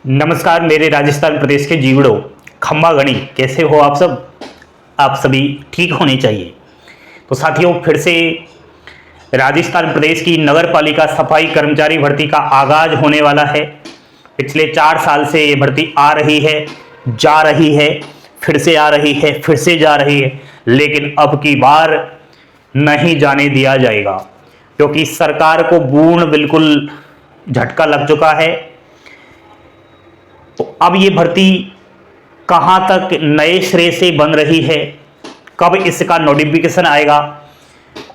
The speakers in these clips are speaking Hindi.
नमस्कार मेरे राजस्थान प्रदेश के जीवड़ो खम्बा गणी, कैसे हो आप सब। आप सभी ठीक होने चाहिए। तो साथियों, फिर से राजस्थान प्रदेश की नगर पालिका सफाई कर्मचारी भर्ती का आगाज होने वाला है। पिछले 4 साल से ये भर्ती आ रही है, जा रही है, फिर से आ रही है, फिर से जा रही है, लेकिन अब की बार नहीं जाने दिया जाएगा, क्योंकि सरकार को पूर्ण बिल्कुल झटका लग चुका है। तो अब ये भर्ती कहां तक नए सिरे से बन रही है, कब इसका नोटिफिकेशन आएगा,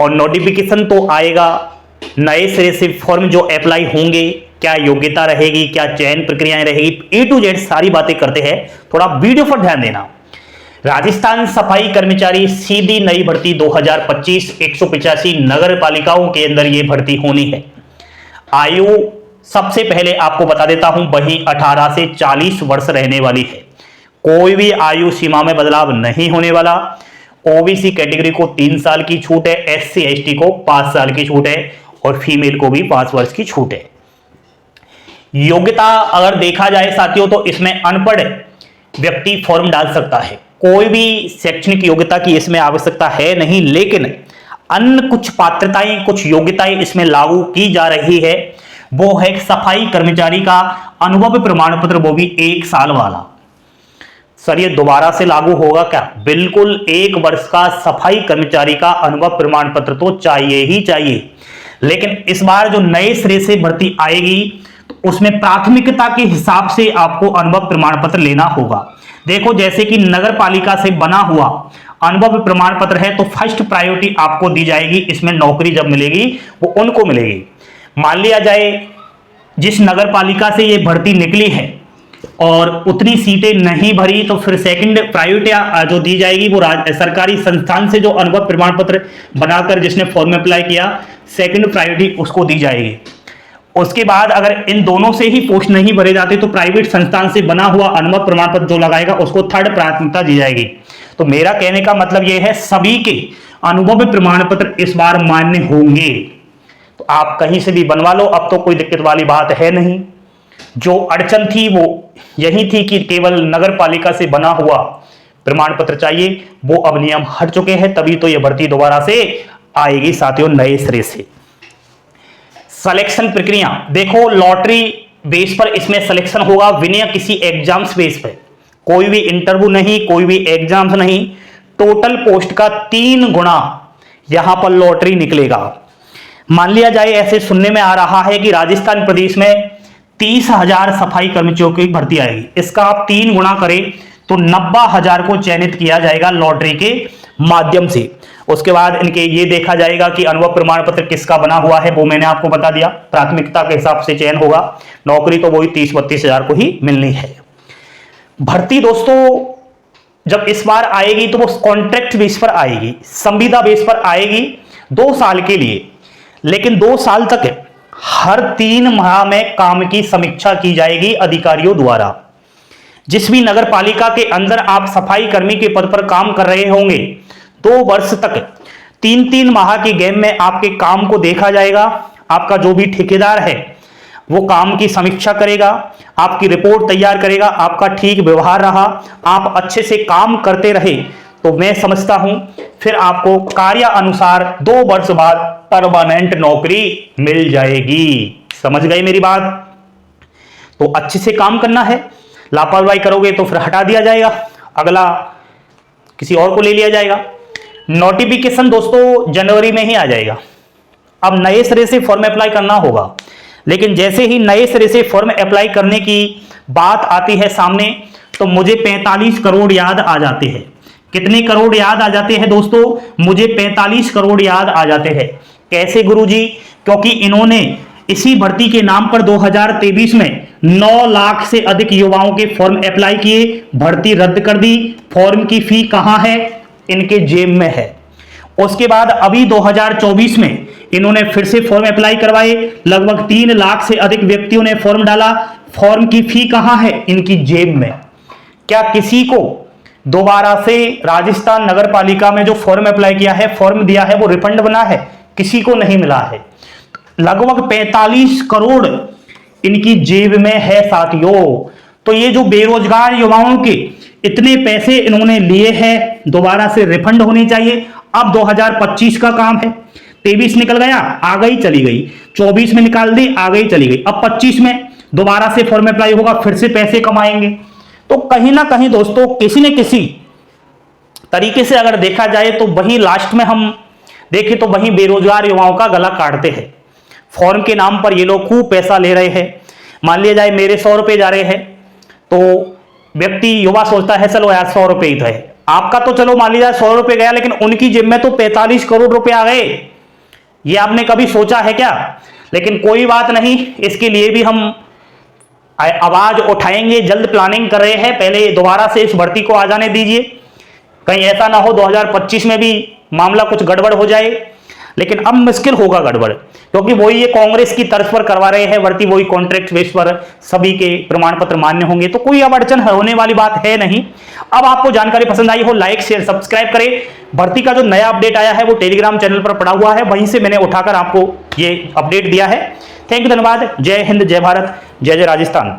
और नोटिफिकेशन तो आएगा, नए सिरे से फॉर्म जो अप्लाई होंगे, क्या योग्यता रहेगी, क्या चयन प्रक्रियाएं रहेगी, ए टू जेड सारी बातें करते हैं। थोड़ा वीडियो पर ध्यान देना। राजस्थान सफाई कर्मचारी सीधी नई भर्ती 2025 185 नगर पालिकाओं के अंदर ये भर्ती होनी है। आयु सबसे पहले आपको बता देता हूं, वही 18 से 40 वर्ष रहने वाली है। कोई भी आयु सीमा में बदलाव नहीं होने वाला। ओबीसी कैटेगरी को 3 साल की छूट है, एससी एसटी को 5 साल की छूट है, और फीमेल को भी 5 वर्ष की छूट है। योग्यता अगर देखा जाए साथियों, तो इसमें अनपढ़ व्यक्ति फॉर्म डाल सकता है। कोई भी शैक्षणिक योग्यता की इसमें आवश्यकता है नहीं, लेकिन अन्य कुछ पात्रताएं, कुछ योग्यताएं इसमें लागू की जा रही है। वो है सफाई कर्मचारी का अनुभव प्रमाण पत्र, वो भी 1 साल वाला। सर ये दोबारा से लागू होगा क्या? बिल्कुल, 1 वर्ष का सफाई कर्मचारी का अनुभव प्रमाण पत्र तो चाहिए ही चाहिए। लेकिन इस बार जो नए सिरे से भर्ती आएगी, तो उसमें प्राथमिकता के हिसाब से आपको अनुभव प्रमाण पत्र लेना होगा। देखो, जैसे कि नगर पालिका से बना हुआ अनुभव प्रमाण पत्र है, तो फर्स्ट प्रायोरिटी आपको दी जाएगी। इसमें नौकरी जब मिलेगी वो उनको मिलेगी। मान लिया जाए जिस नगर पालिका से ये भर्ती निकली है और उतनी सीटें नहीं भरी, तो फिर सेकंड प्रायोरिटी जो दी जाएगी वो सरकारी संस्थान से जो अनुभव प्रमाण पत्र बनाकर जिसने फॉर्म अप्लाई किया, सेकंड प्रायोरिटी उसको दी जाएगी। उसके बाद अगर इन दोनों से ही पोस्ट नहीं भरे जाते, तो प्राइवेट संस्थान से बना हुआ अनुभव प्रमाण पत्र जो लगाएगा उसको थर्ड प्राथमिकता दी जाएगी। तो मेरा कहने का मतलब यह है, सभी के अनुभव प्रमाण पत्र इस बार मान्य होंगे। तो आप कहीं से भी बनवा लो, अब तो कोई दिक्कत वाली बात है नहीं। जो अड़चन थी वो यही थी कि केवल नगर पालिका से बना हुआ प्रमाण पत्र चाहिए, वो अब नियम हट चुके हैं। तभी तो ये भर्ती दोबारा से आएगी साथियों, नए सिरे से। सिलेक्शन प्रक्रिया देखो, लॉटरी बेस पर इसमें सिलेक्शन होगा, बिना किसी एग्जाम्स बेस पर। कोई भी इंटरव्यू नहीं, कोई भी एग्जाम्स नहीं। टोटल पोस्ट का 3 गुना यहां पर लॉटरी निकलेगा। मान लिया जाए, ऐसे सुनने में आ रहा है कि राजस्थान प्रदेश में 30,000 सफाई कर्मचारियों की भर्ती आएगी। इसका आप 3 गुना करें तो 90,000 को चयनित किया जाएगा लॉटरी के माध्यम से। उसके बाद इनके ये देखा जाएगा कि अनुभव प्रमाण पत्र किसका बना हुआ है, वो मैंने आपको बता दिया। प्राथमिकता के हिसाब से चयन होगा। नौकरी तो वही 30-32,000 को ही मिलनी है। भर्ती दोस्तों जब इस बार आएगी तो वो कॉन्ट्रैक्ट बेस पर आएगी, संविदा बेस पर आएगी 2 साल के लिए। लेकिन 2 साल तक हर 3 माह में काम की समीक्षा की जाएगी अधिकारियों द्वारा। जिस भी नगर पालिका के अंदर आप सफाई कर्मी के पद पर काम कर रहे होंगे, 2 वर्ष तक 3-3 माह के गैप में आपके काम को देखा जाएगा। आपका जो भी ठेकेदार है वो काम की समीक्षा करेगा, आपकी रिपोर्ट तैयार करेगा। आपका ठीक व्यवहार रहा, आप अच्छे से काम करते रहे, तो मैं समझता हूं फिर आपको कार्य अनुसार 2 वर्ष बाद परमानेंट नौकरी मिल जाएगी। समझ गए मेरी बात? तो अच्छे से काम करना है। लापरवाही करोगे तो फिर हटा दिया जाएगा, अगला किसी और को ले लिया जाएगा। नोटिफिकेशन दोस्तों जनवरी में ही आ जाएगा। अब नए सिरे से फॉर्म अप्लाई करना होगा, लेकिन जैसे ही नए सिरे से फॉर्म अप्लाई करने की बात आती है सामने, तो मुझे 45 करोड़ याद आ जाते हैं। कितने करोड़ याद आ जाते हैं दोस्तों? मुझे 45 करोड़ याद आ जाते हैं। कैसे गुरुजी? क्योंकि इन्होंने इसी भर्ती के नाम पर 2023 में 9 लाख से अधिक युवाओं के फॉर्म अप्लाई किए, भर्ती रद्द कर दी। फॉर्म की फी कहां है? इनके जेब में है। उसके बाद अभी 2024 में इन्होंने फिर से फॉर्म अप्लाई करवाए, लगभग 3 लाख से अधिक व्यक्तियों ने फॉर्म डाला। फॉर्म की फी कहां है? इनकी जेब में। क्या किसी को दोबारा से राजस्थान नगर पालिका में जो फॉर्म अप्लाई किया है, फॉर्म दिया है, वो रिफंड बना है? किसी को नहीं मिला है। लगभग 45 करोड़ इनकी जेब में है साथियों। तो ये जो बेरोजगार युवाओं के इतने पैसे इन्होंने लिए हैं, दोबारा से रिफंड होनी चाहिए। अब 2025 का काम है, 23 निकल गया, आ गई चली गई, 24 में निकाल दी, आ गई चली गई, अब 25 में दोबारा से फॉर्म अप्लाई होगा, फिर से पैसे कमाएंगे। तो कहीं ना कहीं दोस्तों किसी न किसी तरीके से अगर देखा जाए तो वहीं लास्ट में हम देखें तो वहीं बेरोजगार युवाओं का गला काटते हैं। फॉर्म के नाम पर ये लोग खूब पैसा ले रहे हैं। मान लिया जाए मेरे 100 रुपए जा रहे हैं, तो व्यक्ति युवा सोचता है चलो यार 100 रुपए ही तो है। आपका तो चलो मान लिया 100 रुपए गया, लेकिन उनकी जेब में तो 45 करोड़ रुपए आ गए। ये आपने कभी सोचा है क्या? लेकिन कोई बात नहीं, इसके लिए भी हम आवाज उठाएंगे। जल्द प्लानिंग कर रहे हैं, पहले दोबारा से इस भर्ती को आ जाने दीजिए, कहीं ऐसा ना हो 2025 में भी मामला कुछ गड़बड़ हो जाए। लेकिन अब मुश्किल होगा गड़बड़, क्योंकि वही ये कांग्रेस की तर्ज पर करवा रहे हैं भर्ती, वही कॉन्ट्रैक्ट बेस पर सभी के प्रमाण पत्र मान्य होंगे, तो कोई अब अड़चन होने वाली बात है नहीं। अब आपको जानकारी पसंद आई हो, लाइक शेयर सब्सक्राइब करें। भर्ती का जो नया अपडेट आया है वो टेलीग्राम चैनल पर पड़ा हुआ है, वहीं से मैंने उठाकर आपको ये अपडेट दिया है। थैंक यू, धन्यवाद। जय हिंद, जय भारत, जय जय राजस्थान।